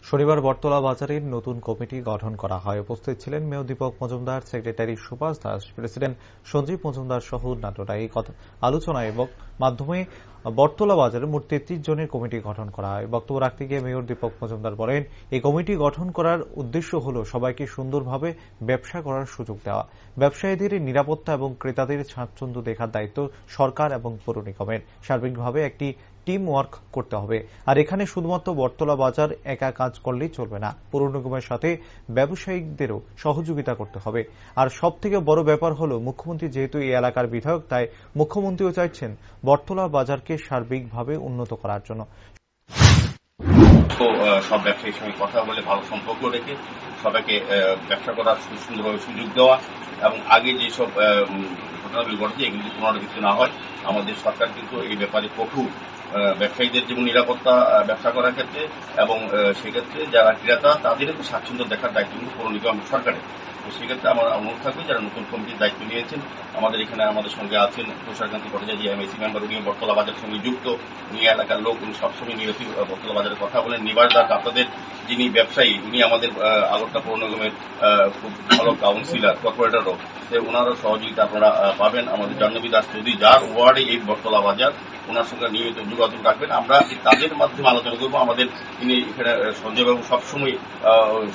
শনিবার বটতলা বাজারের নতুন কমিটি গঠন করা হয়। উপস্থিত ছিলেন mayor Dipak Majumdar, secretary Subhash Das, president Sanjib Majumdar সহ অন্যান্যরা। এই আলোচনা এবং মাধ্যমে বটতলা বাজারে মোট ৩৩ জনের কমিটি গঠন করা হয়। বক্তব্য রাখতে গিয়ে মেয়র দীপক মজুমদার বলেন, এই কমিটি গঠন করার উদ্দেশ্য হল সবাইকে সুন্দরভাবে ব্যবসা করার সুযোগ দেওয়া। ব্যবসায়ীদের নিরাপত্তা এবং ক্রেতাদের স্বাচ্ছন্দ্য দেখার দায়িত্ব সরকার এবং পৌর নিগমের। সার্বিকভাবে একটি টিম ওয়ার্ক করতে হবে। আর এখানে শুধুমাত্র বটতলা বাজার একা কাজ করলেই চলবে না, পৌর নিগমের সাথে ব্যবসায়িকদেরও সহযোগিতা করতে হবে। আর সব থেকে বড় ব্যাপার হলো, মুখ্যমন্ত্রী যেহেতু এই এলাকার বিধায়ক, তাই মুখ্যমন্ত্রীও চাইছেন বটতলা বাজারকে সার্বিকভাবে উন্নত করার জন্য। সব ব্যবসায়ীর সঙ্গে কথা বলে ভালো সম্পর্ক রেখে সবাইকে ব্যবসা করার সুন্দরভাবে সুযোগ দেওয়া এবং আগে যেসব ঘটনাগুলি ঘটেছে এগুলি পুনরাবৃত্তি না হয়। আমাদের সরকার কিন্তু এই ব্যাপারে কঠোর, ব্যবসায়ীদের যেমন নিরাপত্তা ব্যবসা করার ক্ষেত্রে এবং সেক্ষেত্রে যারা ক্রেতা তাদের স্বাচ্ছন্দ্য দেখার দায়িত্ব কিন্তু পৌর নিগম সরকারের। তো সেক্ষেত্রে আমার অনুরোধ থাকবে যারা নতুন কমিটির দায়িত্ব নিয়েছেন, আমাদের এখানে আমাদের সঙ্গে আছেন তুষারকান্তি ভট্টাচার্য, এমএসি মেম্বার, উনি বটতলা বাজারের সঙ্গে যুক্ত, উনি এলাকার লোক, উনি সবসময় নিয়মিত বটতলা বাজারের কথা বলেন। নিবাস দাস আপনাদের যিনি ব্যবসায়ী, উনি আমাদের আগরতলা পৌর নিগমের খুব ভালো কাউন্সিলর, কর্পোরেটরও, ওনারও সহযোগিতা আপনারা পাবেন। আমাদের জাহ্নবী দাস চৌধুরী, যার ওয়ার্ডে এই বটতলা বাজার, ওনার সঙ্গে নিয়মিত যোগাযোগ রাখবেন। আমরা তাদের মাধ্যমে আলোচনা করবো। আমাদের তিনি এখানে সঞ্জয়বাবু সবসময়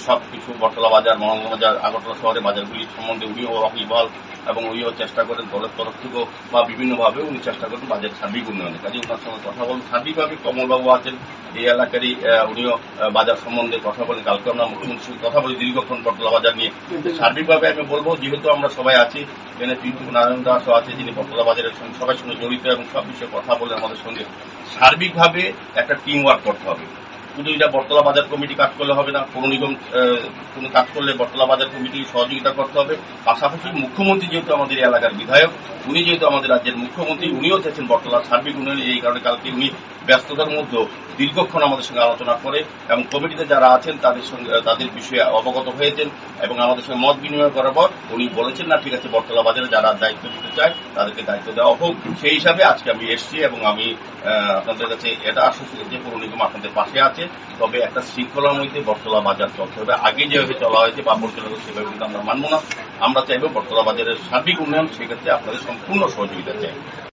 সবকিছু বটতলা বাজার, মহানগর বাজার, আগরতলা শহরের বাজারগুলি সম্বন্ধে উনিও ওয়াকিবহাল এবং উনিও চেষ্টা করেন দলের তরফ থেকেও বা বিভিন্নভাবে উনি চেষ্টা করেন বাজার সার্বিক উন্নয়নের কাজে। ওনার সঙ্গে কথা বলেন। সার্বিকভাবে কমলবাবু আছেন এই এলাকারই, উনিও বাজার সম্বন্ধে কথা বলেন। কালকে আমরা মুখ্যমন্ত্রীর সঙ্গে কথা বলি দীর্ঘক্ষণ বটতলা বাজার নিয়ে। সার্বিকভাবে আমি বলবো, যেহেতু আমরা সবাই আছি, এখানে পিন্টু নারায়ণ দাসও আছে যিনি বটতলা বাজারের সঙ্গে সবার সঙ্গে জড়িত এবং সব বিষয়ে কথা বলে আমাদের সঙ্গে। সার্বিকভাবে একটা টিম ওয়ার্ক করতে হবে। শুধু এটা বটতলা বাজার কমিটি কাজ করলে হবে না, পৌর নিগম কোনো কাজ করলে বটতলা বাজার কমিটি সহযোগিতা করতে হবে। পাশাপাশি মুখ্যমন্ত্রী যেহেতু আমাদের এলাকার বিধায়ক, উনি যেহেতু আমাদের রাজ্যের মুখ্যমন্ত্রী, উনিও চাইছেন বটতলার সার্বিক উন্নয়নে। এই কারণে কালকে উনি ব্যস্ততার মধ্যে দীর্ঘক্ষণ আমাদের সঙ্গে আলোচনা করে এবং কমিটিতে যারা আছেন তাদের সঙ্গে তাদের বিষয়ে অবগত হয়েছেন এবং আমাদের সঙ্গে মত বিনিময় করার পর উনি বলেছেন, না ঠিক আছে, বটতলা বাজারে যারা দায়িত্ব নিতে চায় তাদেরকে দায়িত্ব দেওয়া হোক। সেই হিসাবে আজকে আমি এসেছি এবং আমি আপনাদের কাছে এটা আশ্বস্ত করছি পৌর নিগম আপনাদের পাশে আছে। তবে একটা শৃঙ্খলার মধ্যে বটতলা বাজার চলতে হবে। আগে যেভাবে চলা হয়েছে বা পরিচালনা সেভাবে কিন্তু আমরা মানব না। আমরা চাইবো বটতলা বাজারের সার্বিক উন্নয়ন, সেক্ষেত্রে আপনাদের সম্পূর্ণ সহযোগিতা চাই।